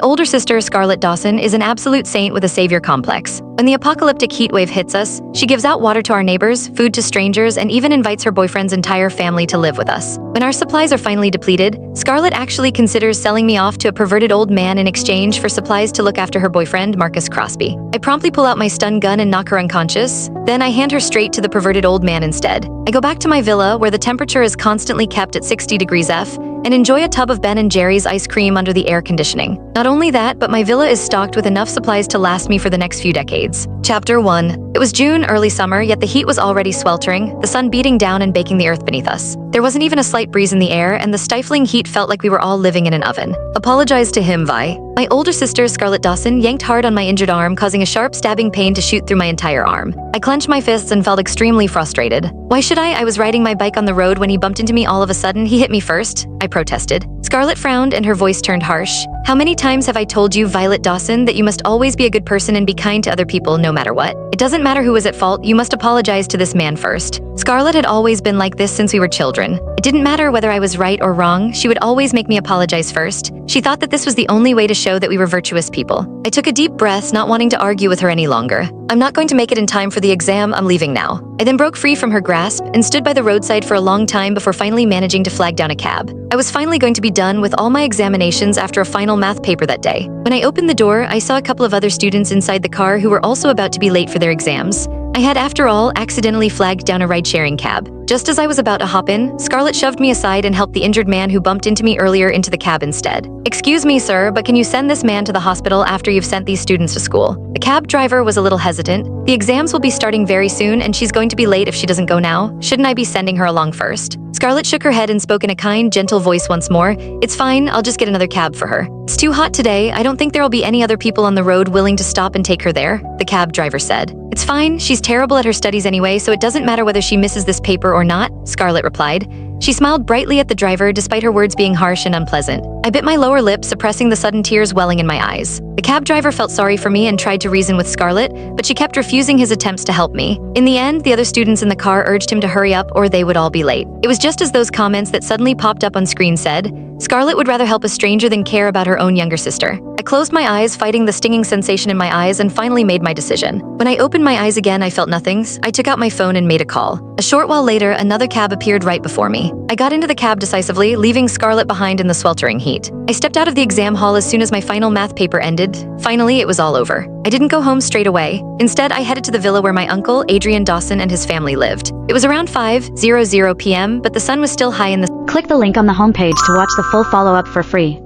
older sister, Scarlett Dawson, is an absolute saint with a savior complex. When the apocalyptic heat wave hits us, she gives out water to our neighbors, food to strangers, and even invites her boyfriend's entire family to live with us. When our supplies are finally depleted, Scarlett actually considers selling me off to a perverted old man in exchange for supplies to look after her boyfriend, Marcus Crosby. I promptly pull out my stun gun and knock her unconscious. Then I hand her straight to the perverted old man instead. I go back to my villa, where the temperature is constantly kept at 60 degrees F, and enjoy a tub of Ben & Jerry's ice cream under the air conditioning. Not only that, but my villa is stocked with enough supplies to last me for the next few decades. Chapter 1. It was June, early summer, yet the heat was already sweltering, the sun beating down and baking the earth beneath us. There wasn't even a slight breeze in the air, and the stifling heat felt like we were all living in an oven. Apologize to him, Vi. My older sister, Scarlett Dawson, yanked hard on my injured arm, causing a sharp stabbing pain to shoot through my entire arm. I clenched my fists and felt extremely frustrated. Why should I? I was riding my bike on the road when he bumped into me. All of a sudden, he hit me first. I protested. Scarlett frowned and her voice turned harsh. How many times have I told you, Violet Dawson, that you must always be a good person and be kind to other people no matter what? It doesn't matter who is at fault, you must apologize to this man first. Scarlett had always been like this since we were children. It didn't matter whether I was right or wrong, she would always make me apologize first. She thought that this was the only way to show that we were virtuous people. I took a deep breath, not wanting to argue with her any longer. I'm not going to make it in time for the exam, I'm leaving now. I then broke free from her grasp and stood by the roadside for a long time before finally managing to flag down a cab. I was finally going to be done with all my examinations after a final math paper that day. When I opened the door, I saw a couple of other students inside the car who were also about to be late for their exams. I had, after all, accidentally flagged down a ride-sharing cab. Just as I was about to hop in, Scarlett shoved me aside and helped the injured man who bumped into me earlier into the cab instead. Excuse me, sir, but can you send this man to the hospital after you've sent these students to school? The cab driver was a little hesitant. The exams will be starting very soon, and she's going to be late if she doesn't go now. Shouldn't I be sending her along first? Scarlett shook her head and spoke in a kind, gentle voice once more. It's fine, I'll just get another cab for her. It's too hot today. I don't think there'll be any other people on the road willing to stop and take her there, the cab driver said. It's fine, she's terrible at her studies anyway, so it doesn't matter whether she misses this paper or not, Scarlett replied. She smiled brightly at the driver despite her words being harsh and unpleasant. I bit my lower lip, suppressing the sudden tears welling in my eyes. The cab driver felt sorry for me and tried to reason with Scarlett, but she kept refusing his attempts to help me. In the end, the other students in the car urged him to hurry up or they would all be late. It was just as those comments that suddenly popped up on screen said, Scarlett would rather help a stranger than care about her own younger sister. I closed my eyes, fighting the stinging sensation in my eyes, and finally made my decision. When I opened my eyes again, I felt nothing. I took out my phone and made a call. A short while later, another cab appeared right before me. I got into the cab decisively, leaving Scarlett behind in the sweltering heat. I stepped out of the exam hall as soon as my final math paper ended. Finally, it was all over. I didn't go home straight away. Instead, I headed to the villa where my uncle, Adrian Dawson, and his family lived. It was around 5:00 p.m., but the sun was still high in the... Click the link on the homepage to watch the full follow-up for free.